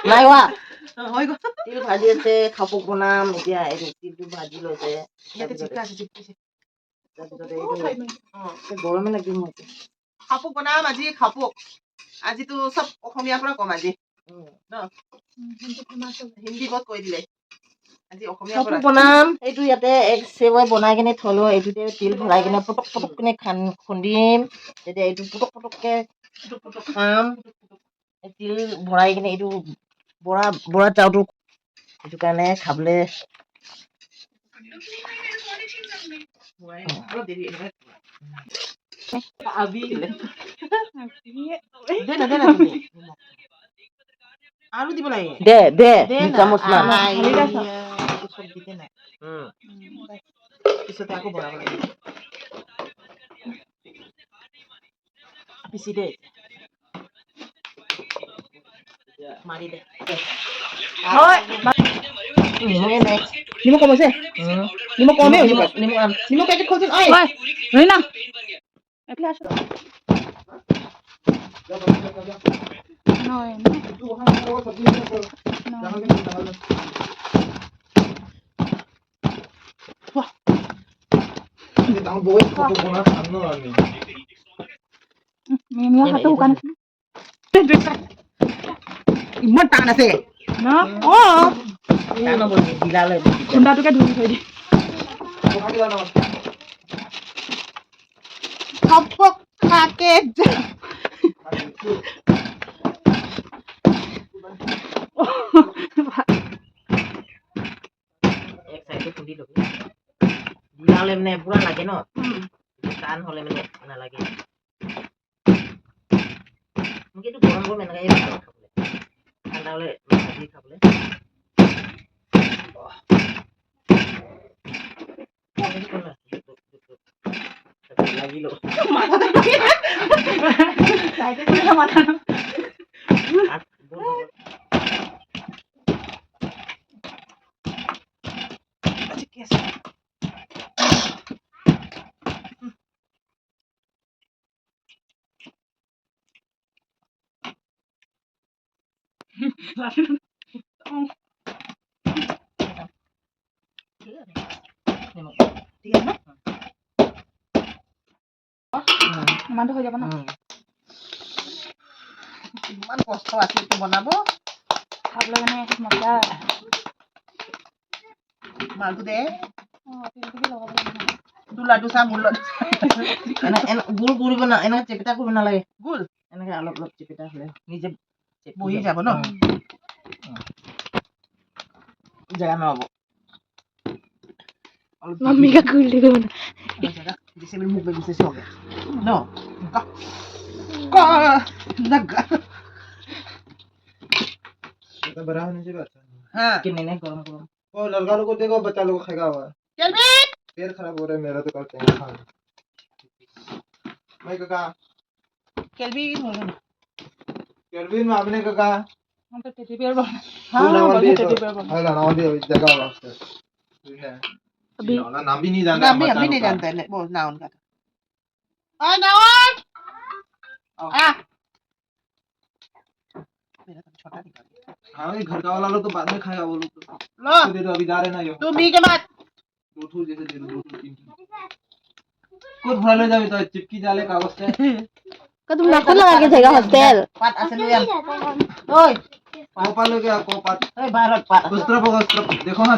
নাই হোৱা হৈ গ'ল তিল ভাজি আছে খাপক বনাম এতিয়া এইটো তিলটো ভাজি লৈছে ইয়াতে চিপকা আছে চিপকিছে তাৰপিছতে এইটো গৰমে লাগিব মোক খাপক বনাম আজি খাপক আজিতো চব অসমীয়াৰ পৰা কম আজি ন হিন্দী বহুত কৈ দিলে আজি অসমীয়া খাপক বনাম এইটো ইয়াতে এক চেৱাই বনাই কিনে থলো এইটোতে তিল ভৰাই কিনে পটক পটক কিনে খুন্দিম তেতিয়া এইটো পটক পটককে খাম তিল ভৰাই কিনে এইটো বৰা চাউলটো সেইটো কাৰণে খাবলৈ অলপ দেৰি আৰু দিব লাগে দে চামুচ মান পিছতে আকৌ বনাব লাগে পিছি দে মাৰি দে নিমখ কম হৈছে নিমখ কমেই হৈছে নিমখ পেকেট খোলচোন ঐ না একলা আসো নয় মিমিয়া হাতে উকান ইমান টান আছে না খুন্দাটোকে ধুই থৈ দি খাপক খাকে এক সাইডে খুন্দি লবি দিলালে মানে পুৰা লাগে ন টান হলে মানে নালাগে মোক এইটো গৰম গৰম এনেকৈ খাবলৈ ঠাণ্ডা হলে ভাজি খাবলৈ লাগিল মাথা ইমানটো হৈ যাব ন ইমান কষ্ট আছে এইটো বনাব খাবলৈ মানে মজা মালটো দে তিলটো লগাব লাগে তোৰ লাডু চা মোৰ লাডু গুড় কৰিব না এনেকে চেপিটা কৰিব নালাগে গোল এনেকে অলপ অলপ চেপিটা হলে নিজে বহি যাব ন জেগা নহব मम्मी का कुल्ली को बना जैसे मेरे मुंह पे गुस्से से हो गया नो का लगा तो बड़ा होने से अच्छा हाँ कितने ने गरम गरम वो लड़का लोग को देखो बच्चा लोग को खाएगा हुआ चल बे पेट खराब हो रहा है मेरा तो करते हैं खाना मैं काका चल भी केल्विन में आपने काका हम तो टेडी बियर बना हाँ हाँ नाम भी टेडी बियर बना है नाम भी जगह हुआ है अभी ना नाम भी नहीं जानता नाम भी हम भी नहीं जानते हैं वो नाउन का ओए नाउन आ मेरा तो छोटा निकाल हाँ ये घर का वाला लोग तो बाद में खाएगा वो लोग तो लो दे दो अभी जा रहे ना ये तू बी के बाद दो ठो जैसे दे दो दो ठो तीन ठो कुछ भरा ले जाओ तो चिपकी जाले कागज से का तुम नाखून लगा के जाएगा हॉस्टल पात असल में ओए कोपा लोगे कोपा ए बाहर पात उस तरफ देखो ना